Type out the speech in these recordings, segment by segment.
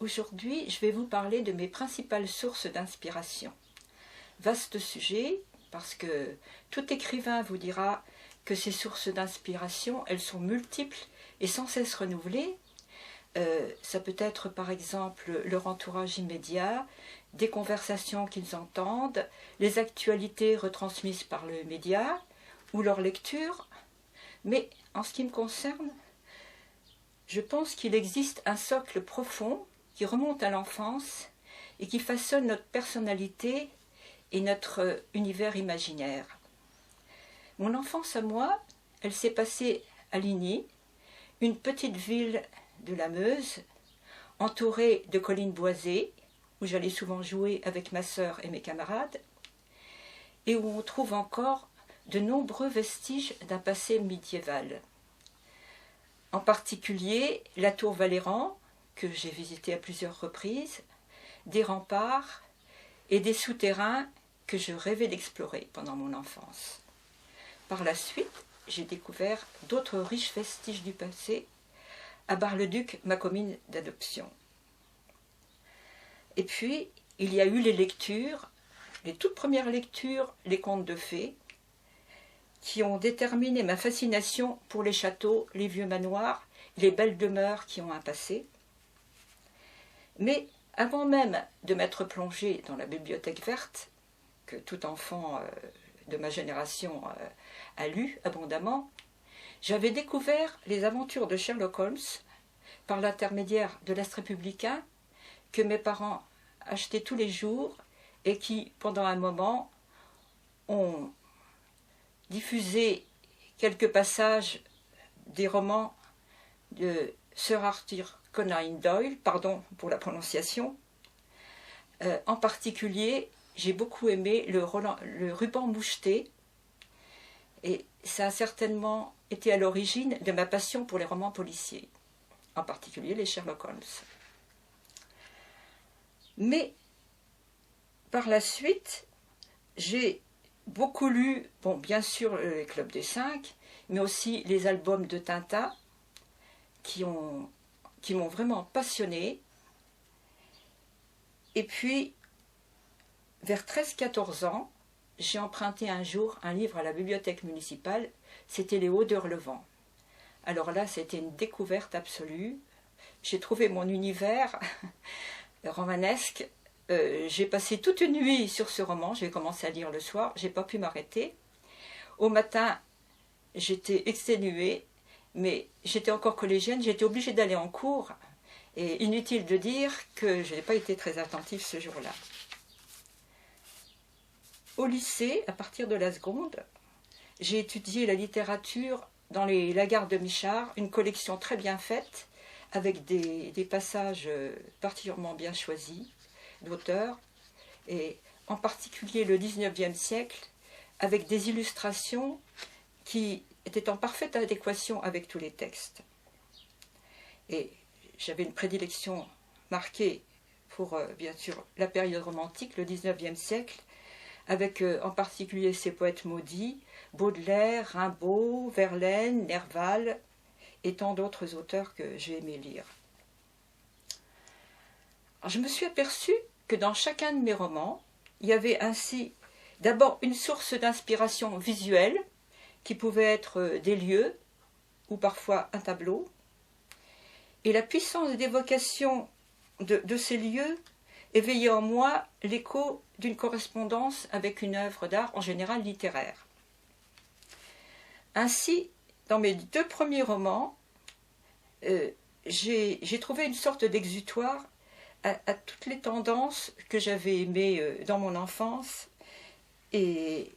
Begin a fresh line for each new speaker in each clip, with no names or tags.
Aujourd'hui, je vais vous parler de mes principales sources d'inspiration. Vaste sujet, parce que tout écrivain vous dira que ces sources d'inspiration, elles sont multiples et sans cesse renouvelées. Ça peut être par exemple leur entourage immédiat, des conversations qu'ils entendent, les actualités retransmises par le média ou leur lecture. Mais en ce qui me concerne, je pense qu'il existe un socle profond qui remonte à l'enfance et qui façonne notre personnalité et notre univers imaginaire. Mon enfance à moi, elle s'est passée à Ligny, une petite ville de la Meuse, entourée de collines boisées, où j'allais souvent jouer avec ma sœur et mes camarades, et où on trouve encore de nombreux vestiges d'un passé médiéval. En particulier la tour Valéran, que j'ai visitée à plusieurs reprises, des remparts et des souterrains que je rêvais d'explorer pendant mon enfance. Par la suite, j'ai découvert d'autres riches vestiges du passé à Bar-le-Duc, ma commune d'adoption. Et puis, il y a eu les lectures, les toutes premières lectures, les contes de fées, qui ont déterminé ma fascination pour les châteaux, les vieux manoirs, les belles demeures qui ont un passé. Mais avant même de m'être plongée dans la bibliothèque verte, que tout enfant de ma génération a lu abondamment, j'avais découvert les aventures de Sherlock Holmes par l'intermédiaire de l'Est républicain que mes parents achetaient tous les jours et qui, pendant un moment, ont diffusé quelques passages des romans de Sir Arthur Conan Doyle, pardon pour la prononciation. En particulier, j'ai beaucoup aimé le ruban moucheté, et ça a certainement été à l'origine de ma passion pour les romans policiers, en particulier les Sherlock Holmes. Mais par la suite, j'ai beaucoup lu, bon, bien sûr les Clubs des 5, mais aussi les albums de Tintin qui m'ont vraiment passionnée. Et puis, vers 13-14 ans, j'ai emprunté un jour un livre à la bibliothèque municipale, c'était Les Hauts d'Hurlevent. Alors là, c'était une découverte absolue. J'ai trouvé mon univers romanesque. J'ai passé toute une nuit sur ce roman, j'ai commencé à lire le soir, j'ai pas pu m'arrêter. Au matin, j'étais exténuée, mais j'étais encore collégienne, j'étais obligée d'aller en cours, et inutile de dire que je n'ai pas été très attentive ce jour-là. Au lycée, à partir de la seconde, j'ai étudié la littérature dans les Lagarde de Michard, une collection très bien faite, avec des passages particulièrement bien choisis d'auteurs, et en particulier le 19e siècle, avec des illustrations qui étaient en parfaite adéquation avec tous les textes. Et j'avais une prédilection marquée pour, bien sûr, la période romantique, le 19e siècle, avec en particulier ces poètes maudits, Baudelaire, Rimbaud, Verlaine, Nerval, et tant d'autres auteurs que j'ai aimé lire. Alors, je me suis aperçue que dans chacun de mes romans, il y avait ainsi d'abord une source d'inspiration visuelle, qui pouvait être des lieux, ou parfois un tableau, et la puissance d'évocation de ces lieux éveillait en moi l'écho d'une correspondance avec une œuvre d'art, en général littéraire. Ainsi, dans mes deux premiers romans, j'ai trouvé une sorte d'exutoire à toutes les tendances que j'avais aimées dans mon enfance et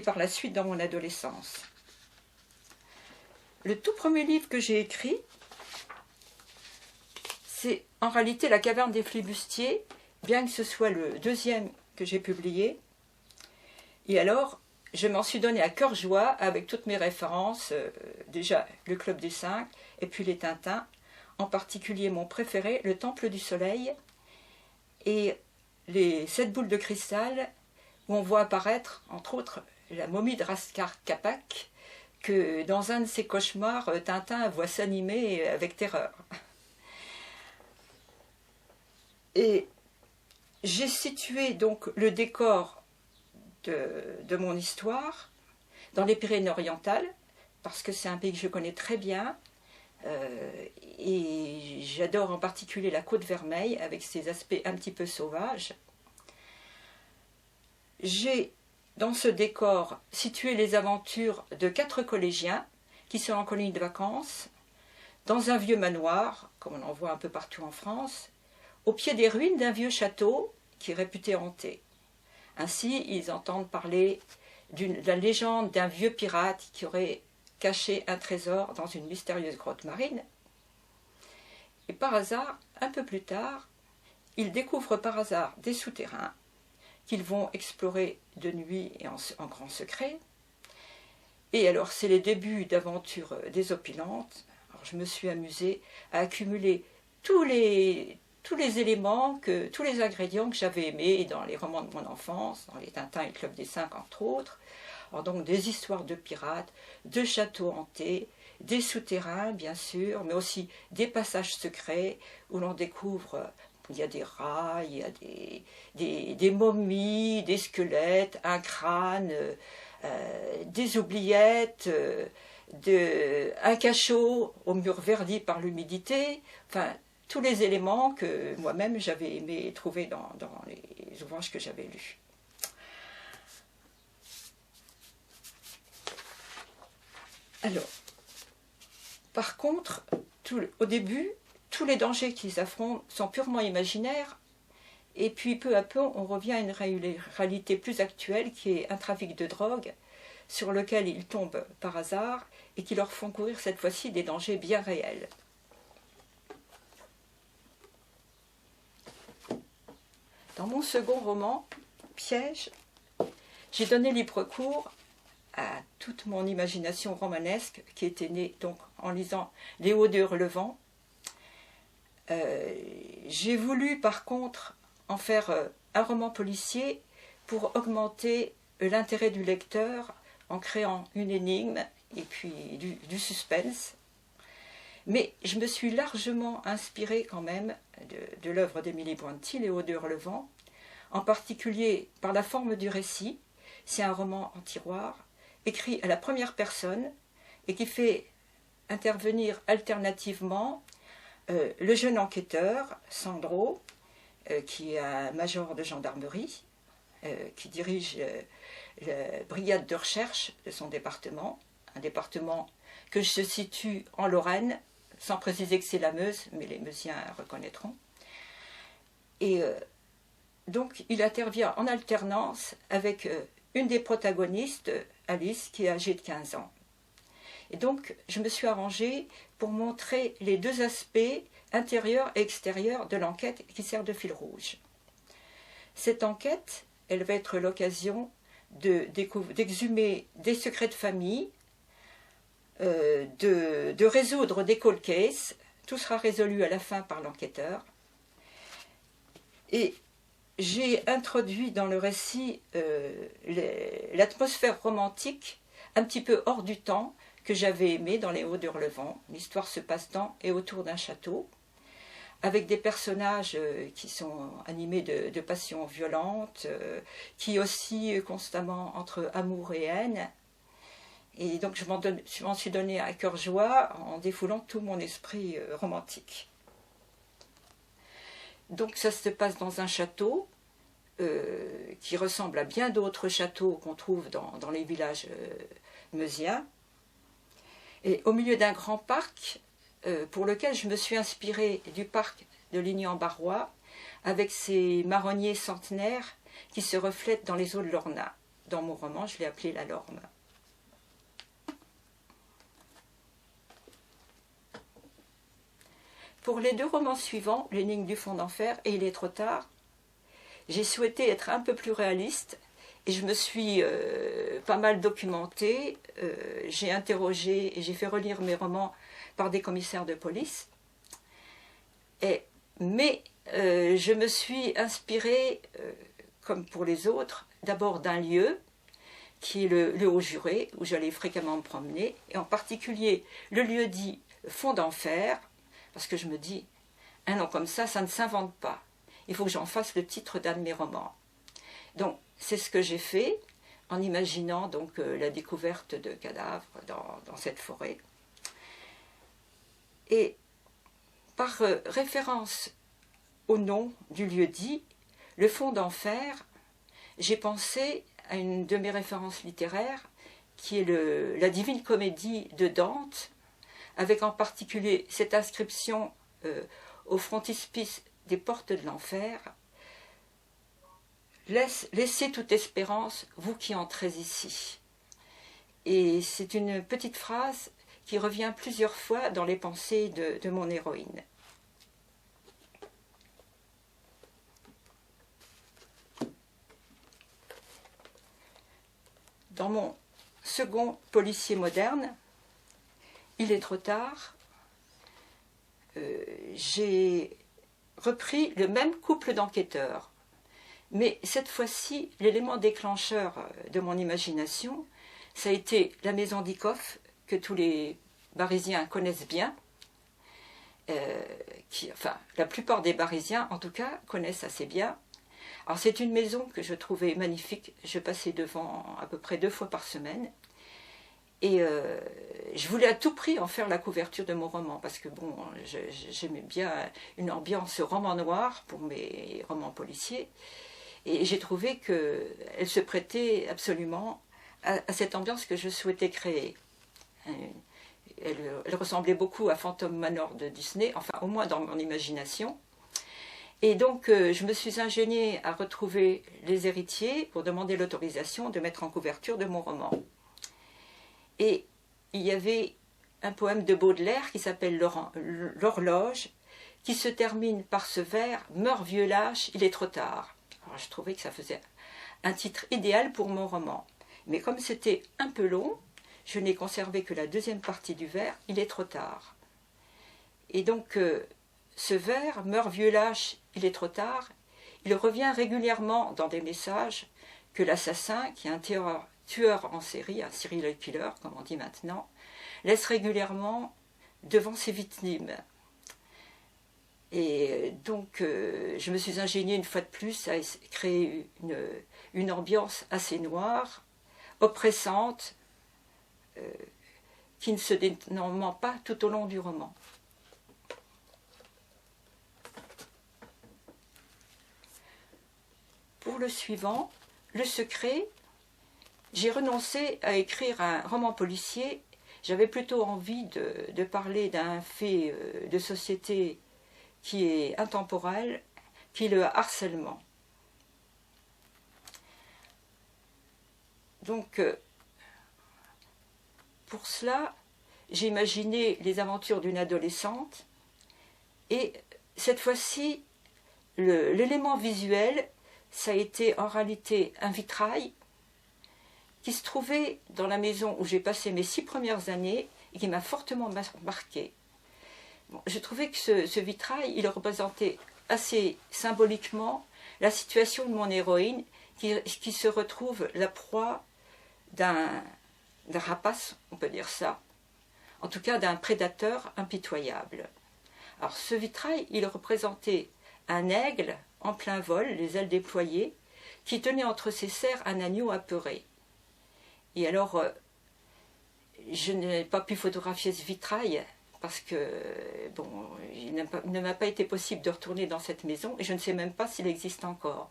par la suite dans mon adolescence. Le tout premier livre que j'ai écrit, c'est en réalité La caverne des flibustiers, bien que ce soit le deuxième que j'ai publié. Et alors, je m'en suis donné à cœur joie avec toutes mes références, déjà le Club des 5 et puis les Tintins, en particulier mon préféré, Le Temple du Soleil, et les 7 boules de cristal, où on voit apparaître, entre autres, la momie de Raskar Kapak, que dans un de ses cauchemars, Tintin voit s'animer avec terreur. Et j'ai situé donc le décor de mon histoire dans les Pyrénées-Orientales, parce que c'est un pays que je connais très bien, et j'adore en particulier la Côte Vermeille, avec ses aspects un petit peu sauvages. J'ai, dans ce décor, situé les aventures de 4 collégiens qui sont en colonie de vacances, dans un vieux manoir, comme on en voit un peu partout en France, au pied des ruines d'un vieux château qui est réputé hanté. Ainsi, ils entendent parler de la légende d'un vieux pirate qui aurait caché un trésor dans une mystérieuse grotte marine. Et par hasard, un peu plus tard, ils découvrent par hasard des souterrains qu'ils vont explorer de nuit et en grand secret. Et alors, c'est les débuts d'aventures désopilantes. Alors, je me suis amusée à accumuler tous les éléments, tous les ingrédients que j'avais aimés dans les romans de mon enfance, dans les Tintin et le Club des 5 entre autres. Alors donc des histoires de pirates, de châteaux hantés, des souterrains bien sûr, mais aussi des passages secrets où l'on découvre, il y a des rats, il y a des momies, des squelettes, un crâne, des oubliettes, un cachot au mur verdi par l'humidité, enfin tous les éléments que moi-même j'avais aimé trouver dans les ouvrages que j'avais lus. Alors, par contre, au début, tous les dangers qu'ils affrontent sont purement imaginaires, et puis peu à peu, on revient à une réalité plus actuelle qui est un trafic de drogue sur lequel ils tombent par hasard et qui leur font courir cette fois-ci des dangers bien réels. Dans mon second roman, Piège, j'ai donné libre cours à toute mon imagination romanesque qui était née donc en lisant Léo de Hurlevent. J'ai voulu par contre en faire un roman policier pour augmenter l'intérêt du lecteur en créant une énigme et puis du suspense. Mais je me suis largement inspirée quand même de l'œuvre d'Émilie Bointy, Léo de Hurlevent, en particulier par la forme du récit. C'est un roman en tiroir, écrit à la première personne et qui fait intervenir alternativement le jeune enquêteur, Sandro, qui est un major de gendarmerie, qui dirige la brigade de recherche de son département, un département que je situe en Lorraine, sans préciser que c'est la Meuse, mais les Meusiens reconnaîtront. Et donc il intervient en alternance avec une des protagonistes, Alice, qui est âgée de 15 ans. Et donc, je me suis arrangée pour montrer les deux aspects intérieurs et extérieurs de l'enquête qui sert de fil rouge. Cette enquête, elle va être l'occasion d'exhumer des secrets de famille, de résoudre des cold cases. Tout sera résolu à la fin par l'enquêteur. Et j'ai introduit dans le récit l'atmosphère romantique, un petit peu hors du temps, que j'avais aimé dans Léo de Hurlevent. L'histoire se passe dans et autour d'un château, avec des personnages qui sont animés de passions violentes, qui oscillent constamment entre amour et haine. Et donc je m'en suis donné à cœur joie en défoulant tout mon esprit romantique. Donc ça se passe dans un château qui ressemble à bien d'autres châteaux qu'on trouve dans les villages meusiens. Et au milieu d'un grand parc pour lequel je me suis inspirée du parc de Ligny-en-Barrois avec ses marronniers centenaires qui se reflètent dans les eaux de l'Ornain. Dans mon roman, je l'ai appelé la Lorme. Pour les deux romans suivants, L'énigme du fond d'enfer et Il est trop tard, j'ai souhaité être un peu plus réaliste et je me suis pas mal documentée, j'ai interrogé et j'ai fait relire mes romans par des commissaires de police. Mais je me suis inspirée, comme pour les autres, d'abord d'un lieu qui est le Haut-Juré, où j'allais fréquemment me promener, et en particulier le lieu dit Fond d'enfer, parce que je me dis, un nom comme ça ne s'invente pas. il faut que j'en fasse le titre d'un de mes romans. Donc c'est ce que j'ai fait en imaginant donc la découverte de cadavres dans cette forêt. Et par référence au nom du lieu-dit, le fond d'enfer, j'ai pensé à une de mes références littéraires qui est la Divine Comédie de Dante, avec en particulier cette inscription au frontispice des portes de l'enfer: laissez toute espérance, vous qui entrez ici. Et c'est une petite phrase qui revient plusieurs fois dans les pensées de mon héroïne. Dans mon second policier moderne, Il est trop tard, j'ai repris le même couple d'enquêteurs. Mais cette fois-ci, l'élément déclencheur de mon imagination, ça a été la maison Dikoff, que tous les Barisiens connaissent bien. Enfin, la plupart des Barisiens, en tout cas, connaissent assez bien. Alors c'est une maison que je trouvais magnifique. Je passais devant à peu près 2 fois par semaine. Et je voulais à tout prix en faire la couverture de mon roman, parce que bon, j'aimais bien une ambiance roman noir pour mes romans policiers. Et j'ai trouvé qu'elle se prêtait absolument à cette ambiance que je souhaitais créer. Elle ressemblait beaucoup à Phantom Manor de Disney, enfin au moins dans mon imagination. Et donc je me suis ingéniée à retrouver les héritiers pour demander l'autorisation de mettre en couverture de mon roman. Et il y avait un poème de Baudelaire qui s'appelle L'horloge, qui se termine par ce vers: meurt vieux lâche, il est trop tard. Alors je trouvais que ça faisait un titre idéal pour mon roman. Mais comme c'était un peu long, je n'ai conservé que la deuxième partie du vers, il est trop tard. Et donc ce vers, meurt vieux lâche, il est trop tard, il revient régulièrement dans des messages que l'assassin, qui est un tueur en série, un serial killer comme on dit maintenant, laisse régulièrement devant ses victimes. Et donc je me suis ingéniée une fois de plus à créer une ambiance assez noire, oppressante, qui ne se dément pas tout au long du roman. Pour le suivant, Le Secret, j'ai renoncé à écrire un roman policier. J'avais plutôt envie de parler d'un fait de société qui est intemporel, qui est le harcèlement. Donc, pour cela, j'ai imaginé les aventures d'une adolescente, et cette fois-ci, l'élément visuel, ça a été en réalité un vitrail qui se trouvait dans la maison où j'ai passé mes 6 premières années et qui m'a fortement marqué. Bon, je trouvais que ce vitrail, il représentait assez symboliquement la situation de mon héroïne qui se retrouve la proie d'un rapace, on peut dire ça, en tout cas d'un prédateur impitoyable. Alors ce vitrail, il représentait un aigle en plein vol, les ailes déployées, qui tenait entre ses serres un agneau apeuré. Et alors, je n'ai pas pu photographier ce vitrail parce que, bon, il ne m'a pas été possible de retourner dans cette maison et je ne sais même pas s'il existe encore.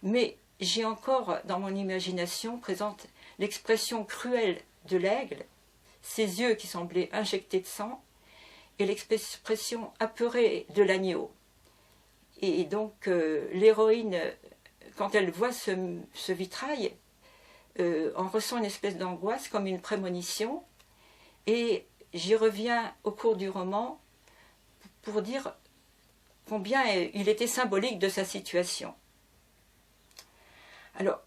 Mais j'ai encore, dans mon imagination, présente l'expression cruelle de l'aigle, ses yeux qui semblaient injectés de sang, et l'expression apeurée de l'agneau. Et donc, l'héroïne, quand elle voit ce vitrail, en ressent une espèce d'angoisse, comme une prémonition, et j'y reviens au cours du roman pour dire combien il était symbolique de sa situation. Alors,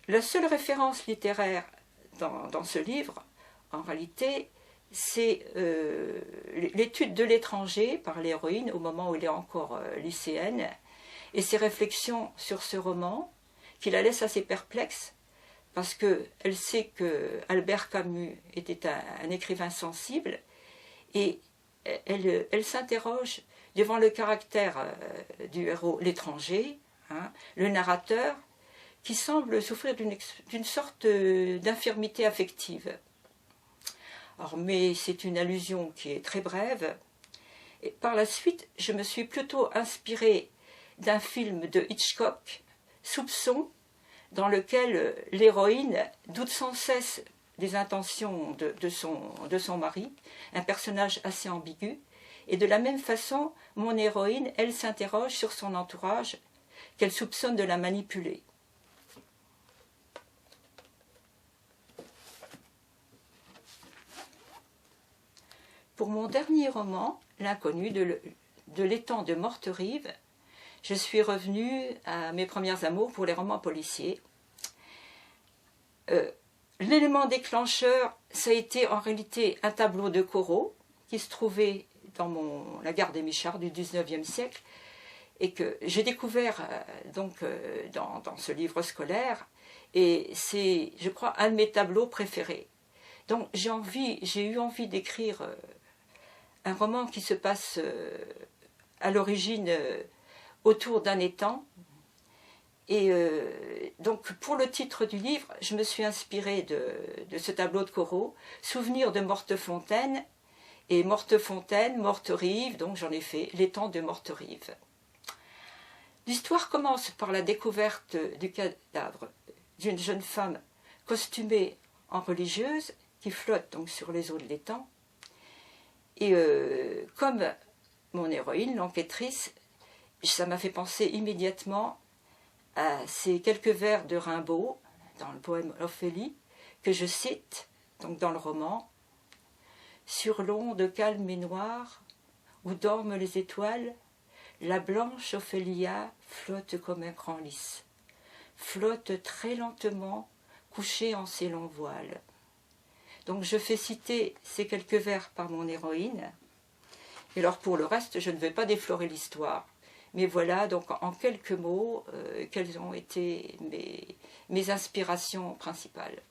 la seule référence littéraire dans ce livre, en réalité, c'est l'étude de l'étranger par l'héroïne au moment où elle est encore lycéenne, et ses réflexions sur ce roman, qui la laissent assez perplexe, parce qu'elle sait que Albert Camus était un écrivain sensible, et elle s'interroge devant le caractère du héros, l'étranger, hein, le narrateur, qui semble souffrir d'une sorte d'infirmité affective. Alors, mais c'est une allusion qui est très brève. Et par la suite, je me suis plutôt inspirée d'un film de Hitchcock, Soupçon, dans lequel l'héroïne doute sans cesse des intentions de son mari, un personnage assez ambigu, et de la même façon, mon héroïne, elle s'interroge sur son entourage, qu'elle soupçonne de la manipuler. Pour mon dernier roman, L'inconnu de l'étang de Morterive, je suis revenue à mes premières amours pour les romans policiers. L'élément déclencheur, ça a été en réalité un tableau de Corot qui se trouvait dans la gare des Michards du XIXe siècle et que j'ai découvert dans ce livre scolaire, et c'est, je crois, un de mes tableaux préférés. Donc j'ai eu envie d'écrire un roman qui se passe à l'origine autour d'un étang. Et donc pour le titre du livre, je me suis inspirée de ce tableau de Corot, Souvenir de Mortefontaine, et Mortefontaine, Morterive, donc j'en ai fait l'étang de Morterive. L'histoire commence par la découverte du cadavre d'une jeune femme costumée en religieuse qui flotte donc sur les eaux de l'étang. Et comme mon héroïne, l'enquêtrice, ça m'a fait penser immédiatement à ces quelques vers de Rimbaud dans le poème Ophélie, que je cite donc dans le roman. Sur l'onde calme et noire, où dorment les étoiles, la blanche Ophélia flotte comme un grand lys, flotte très lentement, couchée en ses longs voiles. Donc je fais citer ces quelques vers par mon héroïne. Et alors pour le reste, je ne vais pas déflorer l'histoire. Mais voilà, donc en quelques mots, quelles ont été mes inspirations principales.